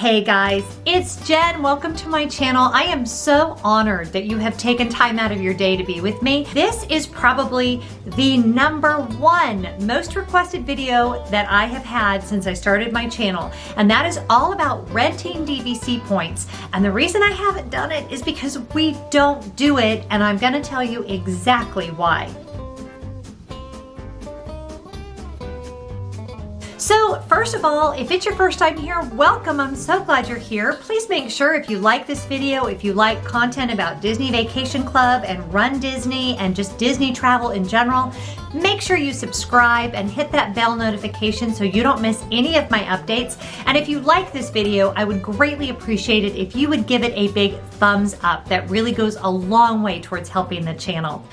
Hey guys, it's Jen. Welcome to my channel. I am so honored that you have taken time out of your day to be with me. This is probably the #1 most requested video that I have had since I started my channel, and that is all about renting DVC points. And the reason I haven't done it is because we don't do it, and I'm going to tell you exactly why. So first of all, if it's your first time here, welcome. I'm so glad you're here. Please make sure if you like this video, if you like content about Disney Vacation Club and Run Disney and just Disney travel in general, make sure you subscribe and hit that bell notification so you don't miss any of my updates. And if you like this video, I would greatly appreciate it if you would give it a big thumbs up. That really goes a long way towards helping the channel.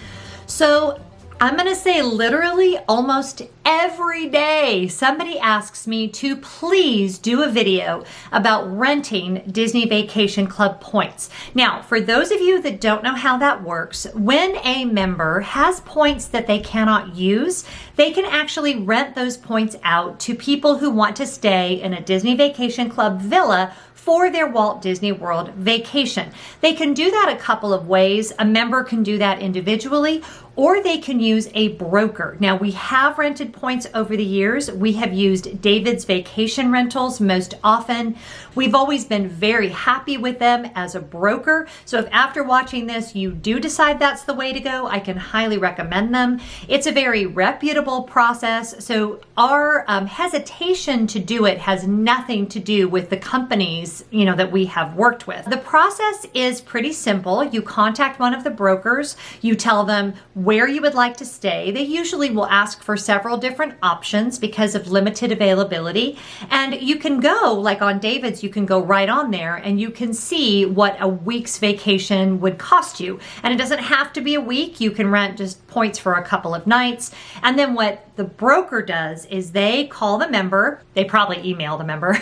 So I'm gonna say literally almost every day somebody asks me to please do a video about renting Disney Vacation Club points. Now, for those of you that don't know how that works, when a member has points that they cannot use, they can actually rent those points out to people who want to stay in a Disney Vacation Club villa for their Walt Disney World vacation. They can do that a couple of ways. A member can do that individually, or they can use a broker. Now, we have rented points over the years. We have used David's Vacation Rentals most often. We've always been very happy with them as a broker. So if after watching this, you do decide that's the way to go, I can highly recommend them. It's a very reputable process. So our hesitation to do it has nothing to do with the companies, that we have worked with. The process is pretty simple. You contact one of the brokers, you tell them where you would like to stay. They usually will ask for several different options because of limited availability. And you can go, like on David's, you can go right on there and you can see what a week's vacation would cost you. And it doesn't have to be a week. You can rent just points for a couple of nights. And then what the broker does is they call the member, they probably email the member,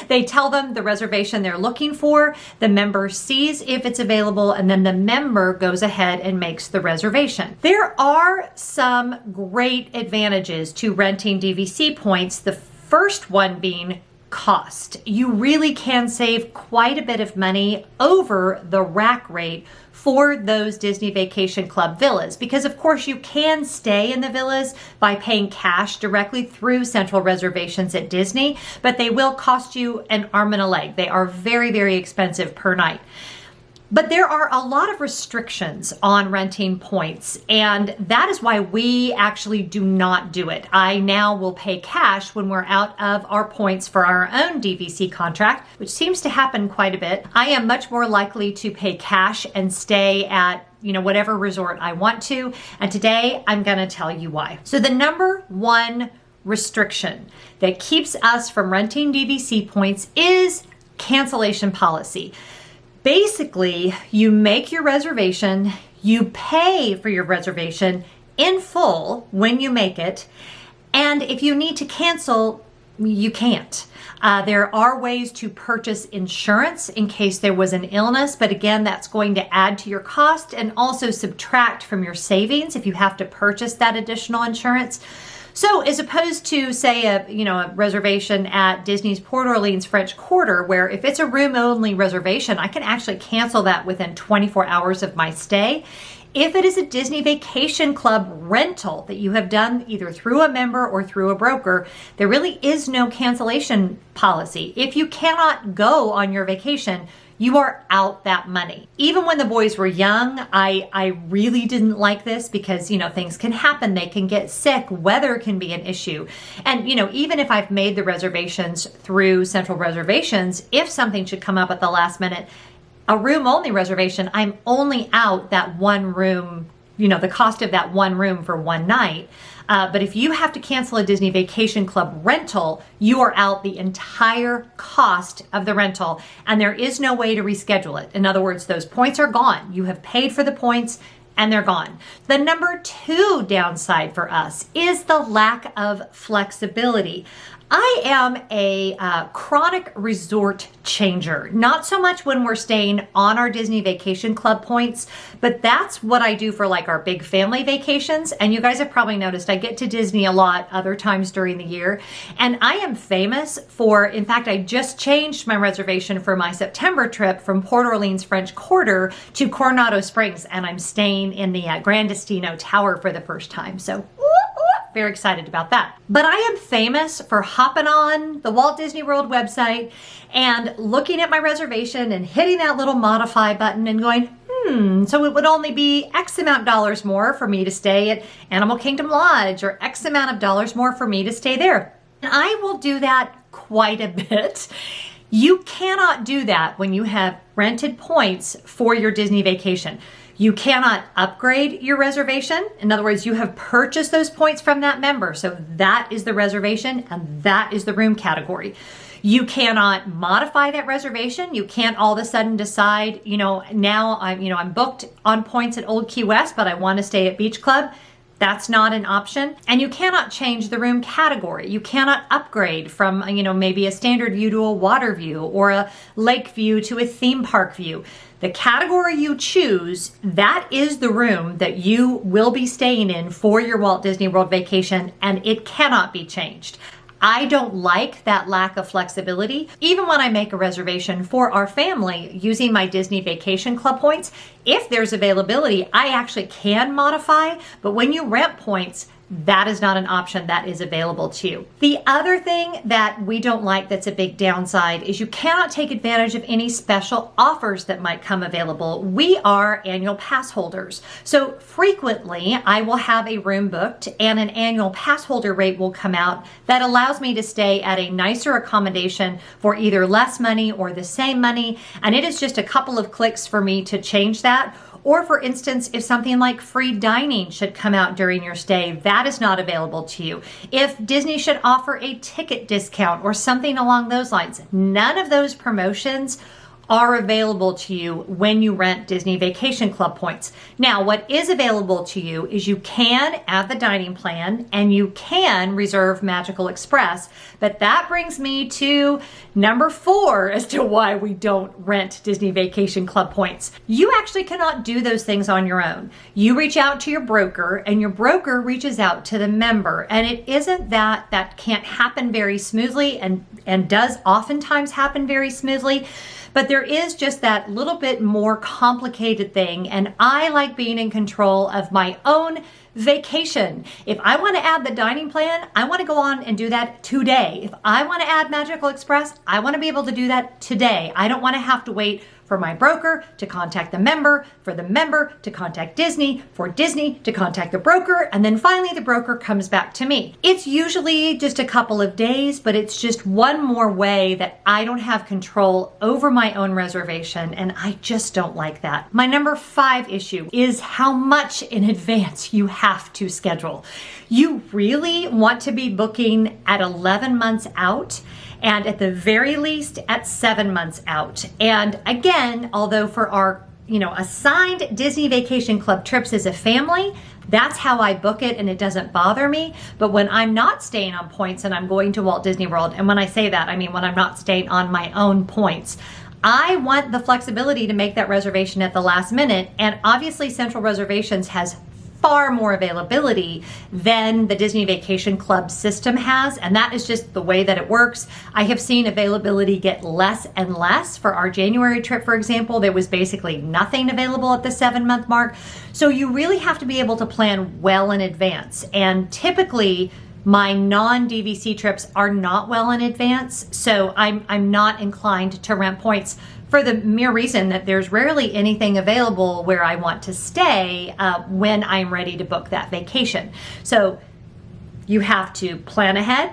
they tell them the reservation they're looking for, the member sees if it's available, and then the member goes ahead and makes the reservation. There are some great advantages to renting DVC points, the first one being cost. You really can save quite a bit of money over the rack rate for those Disney Vacation Club villas, because of course you can stay in the villas by paying cash directly through central reservations at Disney, but they will cost you an arm and a leg. They are very, very expensive per night. But there are a lot of restrictions on renting points, and that is why we actually do not do it. I now will pay cash when we're out of our points for our own DVC contract, which seems to happen quite a bit. I am much more likely to pay cash and stay at whatever resort I want to, and today I'm going to tell you why. So the #1 restriction that keeps us from renting DVC points is cancellation policy. Basically, you make your reservation, you pay for your reservation in full when you make it, and if you need to cancel, you can't. There are ways to purchase insurance in case there was an illness, but again, that's going to add to your cost and also subtract from your savings if you have to purchase that additional insurance. So as opposed to, say, a reservation at Disney's Port Orleans French Quarter, where if it's a room-only reservation, I can actually cancel that within 24 hours of my stay. If it is a Disney Vacation Club rental that you have done either through a member or through a broker, there really is no cancellation policy. If you cannot go on your vacation, you are out that money. Even when the boys were young, I really didn't like this because, things can happen. They can get sick. Weather can be an issue. And, even if I've made the reservations through central reservations, if something should come up at the last minute, a room-only reservation, I'm only out that one room, the cost of that one room for one night. But if you have to cancel a Disney Vacation Club rental, you are out the entire cost of the rental, and there is no way to reschedule it. In other words, those points are gone. You have paid for the points and they're gone. The #2 downside for us is the lack of flexibility. I am a chronic resort changer. Not so much when we're staying on our Disney Vacation Club points, but that's what I do for like our big family vacations. And you guys have probably noticed I get to Disney a lot other times during the year. And I am famous for, in fact, I just changed my reservation for my September trip from Port Orleans French Quarter to Coronado Springs. And I'm staying in the Grand Destino Tower for the first time. So very excited about that. But I am famous for hopping on the Walt Disney World website and looking at my reservation and hitting that little modify button and going, so it would only be X amount dollars more for me to stay at Animal Kingdom Lodge, or X amount of dollars more for me to stay there. And I will do that quite a bit. You cannot do that when you have rented points for your Disney vacation. You cannot upgrade your reservation. In other words, you have purchased those points from that member. So that is the reservation and that is the room category. You cannot modify that reservation. You can't all of a sudden decide, now I'm booked on points at Old Key West, but I want to stay at Beach Club. That's not an option. And you cannot change the room category. You cannot upgrade from, maybe a standard view to a water view, or a lake view to a theme park view. The category you choose, that is the room that you will be staying in for your Walt Disney World vacation, and it cannot be changed. I don't like that lack of flexibility. Even when I make a reservation for our family using my Disney Vacation Club points, if there's availability, I actually can modify, but when you rent points, that is not an option that is available to you. The other thing that we don't like that's a big downside is you cannot take advantage of any special offers that might come available. We are annual pass holders. So frequently I will have a room booked and an annual pass holder rate will come out that allows me to stay at a nicer accommodation for either less money or the same money. And it is just a couple of clicks for me to change that. Or for instance, if something like free dining should come out during your stay, that is not available to you. If Disney should offer a ticket discount or something along those lines, none of those promotions are available to you when you rent Disney Vacation Club points. Now, what is available to you is you can add the dining plan and you can reserve Magical Express, but that brings me to number 4 as to why we don't rent Disney Vacation Club points. You actually cannot do those things on your own. You reach out to your broker and your broker reaches out to the member, and it isn't that can't happen very smoothly and does oftentimes happen very smoothly. But there is just that little bit more complicated thing, and I like being in control of my own vacation. If I want to add the dining plan, I want to go on and do that today. If I want to add Magical Express, I want to be able to do that today. I don't want to have to wait for my broker to contact the member, for the member to contact Disney, for Disney to contact the broker, and then finally the broker comes back to me. It's usually just a couple of days, but it's just one more way that I don't have control over my own reservation, and I just don't like that. My number 5 issue is how much in advance you have to schedule. You really want to be booking at 11 months out, and at the very least at 7 months out. And again, although for our assigned Disney Vacation Club trips as a family, that's how I book it and it doesn't bother me. But when I'm not staying on points and I'm going to Walt Disney World, and when I say that, I mean when I'm not staying on my own points, I want the flexibility to make that reservation at the last minute. And obviously Central Reservations has far more availability than the Disney Vacation Club system has, and that is just the way that it works. I have seen availability get less and less. For our January trip, for example, there was basically nothing available at the 7-month mark. So you really have to be able to plan well in advance, and typically my non-DVC trips are not well in advance, so I'm not inclined to rent points for the mere reason that there's rarely anything available where I want to stay when I'm ready to book that vacation. So you have to plan ahead,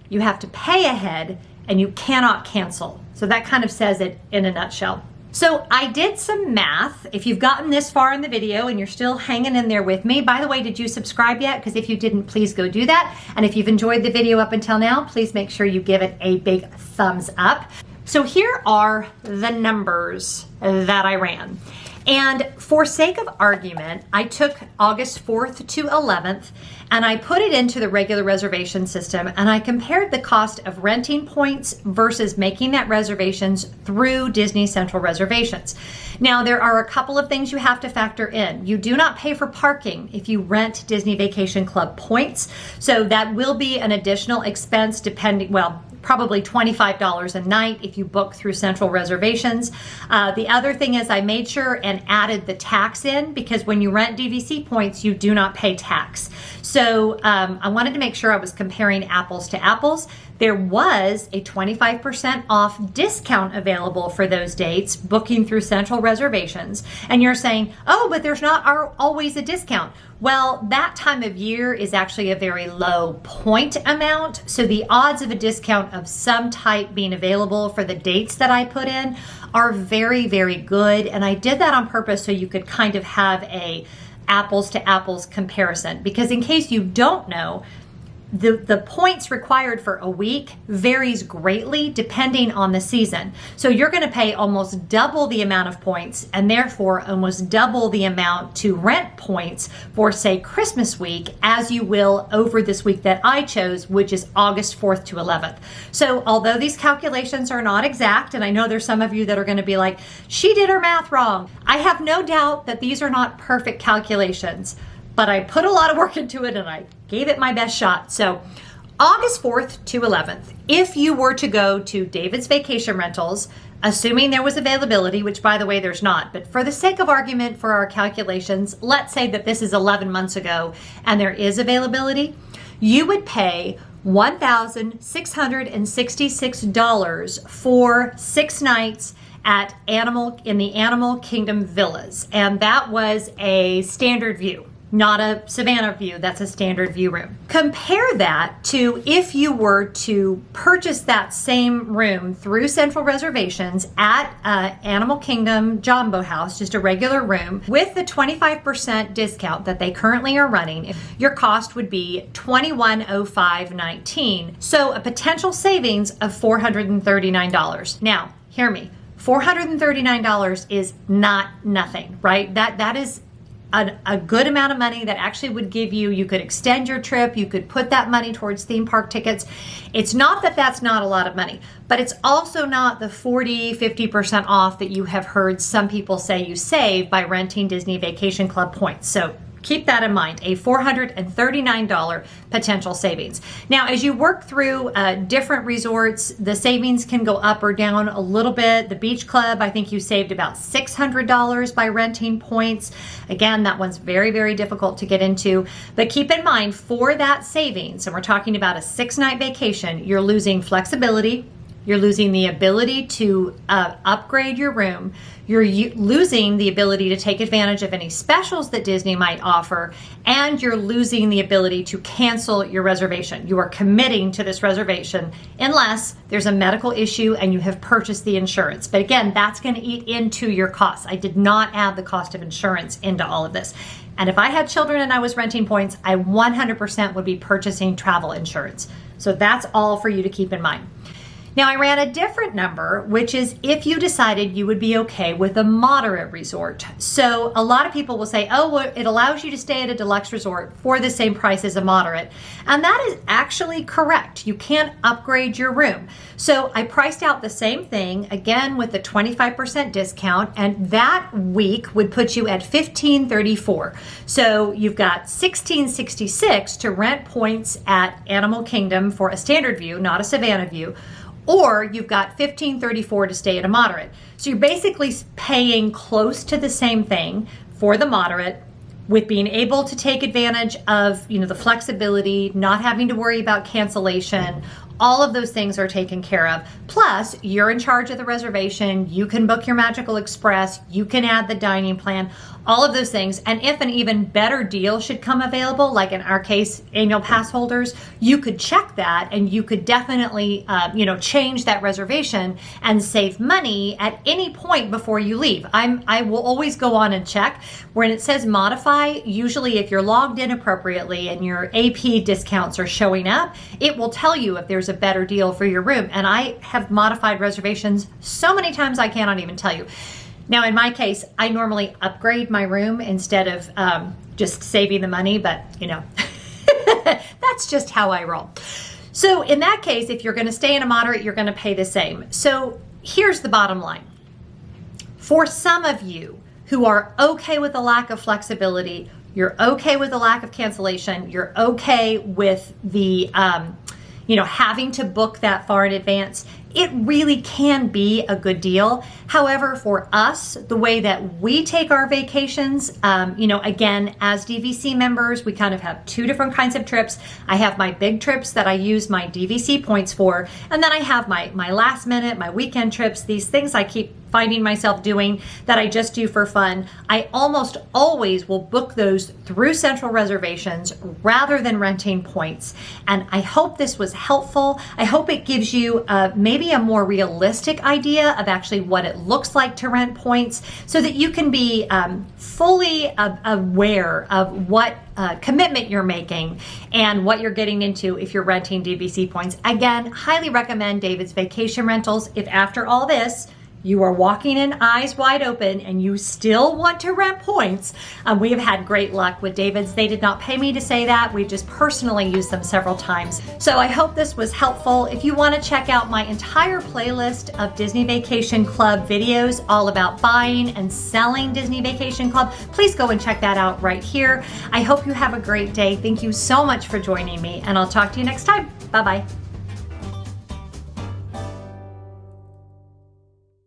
you have to pay ahead, and you cannot cancel. So that kind of says it in a nutshell. So I did some math. If you've gotten this far in the video and you're still hanging in there with me, by the way, did you subscribe yet? Because if you didn't, please go do that. And if you've enjoyed the video up until now, please make sure you give it a big thumbs up. So here are the numbers that I ran. And for sake of argument, I took August 4th to 11th, and I put it into the regular reservation system, and I compared the cost of renting points versus making that reservations through Disney Central Reservations. Now, there are a couple of things you have to factor in. You do not pay for parking if you rent Disney Vacation Club points, so that will be an additional expense depending, well, probably $25 a night if you book through Central Reservations. The other thing is I made sure and added the tax in, because when you rent DVC points, you do not pay tax. So I wanted to make sure I was comparing apples to apples. There was a 25% off discount available for those dates, booking through Central Reservations. And you're saying, oh, but there's not always a discount. Well, that time of year is actually a very low point amount. So the odds of a discount of some type being available for the dates that I put in are very, very good. And I did that on purpose so you could kind of have a apples to apples comparison. Because in case you don't know, the points required for a week varies greatly depending on the season. So you're going to pay almost double the amount of points, and therefore almost double the amount to rent points for, say, Christmas week, as you will over this week that I chose, which is August 4th to 11th. So although these calculations are not exact, and I know there's some of you that are going to be like, she did her math wrong, I have no doubt that these are not perfect calculations, but I put a lot of work into it and I gave it my best shot. So August 4th to 11th, if you were to go to David's Vacation Rentals, assuming there was availability, which by the way, there's not, but for the sake of argument for our calculations, let's say that this is 11 months ago and there is availability, you would pay $1,666 for 6 nights at in the Animal Kingdom Villas. And that was a standard view, not a Savannah view. That's a standard view room. Compare that to if you were to purchase that same room through Central Reservations at Animal Kingdom Jumbo House, just a regular room, with the 25% discount that they currently are running. Your cost would be $2105.19. So a potential savings of $439. Now, hear me. $439 is not nothing, right? That is a good amount of money that actually would give you could extend your trip, you could put that money towards theme park tickets. It's not that that's not a lot of money, but it's also not the 40-50% off that you have heard some people say you save by renting Disney Vacation Club points. So keep that in mind, a $439 potential savings. Now, as you work through different resorts, the savings can go up or down a little bit. The Beach Club, I think you saved about $600 by renting points. Again, that one's very, very difficult to get into. But keep in mind, for that savings, and we're talking about a 6-night vacation, you're losing flexibility, you're losing the ability to upgrade your room. You're losing the ability to take advantage of any specials that Disney might offer, and you're losing the ability to cancel your reservation. You are committing to this reservation unless there's a medical issue and you have purchased the insurance. But again, that's going to eat into your costs. I did not add the cost of insurance into all of this. And if I had children and I was renting points, I 100% would be purchasing travel insurance. So that's all for you to keep in mind. Now, I ran a different number, which is if you decided you would be okay with a moderate resort. So a lot of people will say, oh, well, it allows you to stay at a deluxe resort for the same price as a moderate. And that is actually correct. You can't upgrade your room. So I priced out the same thing, again, with the 25% discount, and that week would put you at $1,534. So you've got $1,666 to rent points at Animal Kingdom for a standard view, not a Savannah view, or you've got $1,534 to stay at a moderate. So you're basically paying close to the same thing for the moderate, with being able to take advantage of, the flexibility, not having to worry about cancellation. All of those things are taken care of. Plus, you're in charge of the reservation. You can book your Magical Express. You can add the dining plan, all of those things. And if an even better deal should come available, like in our case, annual pass holders, you could check that and you could definitely, change that reservation and save money at any point before you leave. I will always go on and check. When it says modify, usually if you're logged in appropriately and your AP discounts are showing up, it will tell you if there's a better deal for your room. And I have modified reservations so many times I cannot even tell you. Now, in my case, I normally upgrade my room instead of just saving the money, but That's just how I roll. So in that case, if you're going to stay in a moderate, you're going to pay the same. So here's the bottom line. For some of you who are okay with the lack of flexibility, you're okay with the lack of cancellation, you're okay with the, having to book that far in advance, it really can be a good deal. However, for us, the way that we take our vacations, again, as DVC members, we kind of have two different kinds of trips. I have my big trips that I use my DVC points for, and then I have my last minute, my weekend trips, these things I keep finding myself doing that I just do for fun. I almost always will book those through central reservations rather than renting points. And I hope this was helpful. I hope it gives you maybe a more realistic idea of actually what it looks like to rent points so that you can be fully aware of what commitment you're making and what you're getting into if you're renting DVC points. Again, highly recommend David's Vacation Rentals. If after all this, you are walking in eyes wide open and you still want to rent points, we have had great luck with David's. They did not pay me to say that. We've just personally used them several times. So I hope this was helpful. If you want to check out my entire playlist of Disney Vacation Club videos all about buying and selling Disney Vacation Club, please go and check that out right here. I hope you have a great day. Thank you so much for joining me, and I'll talk to you next time. Bye-bye.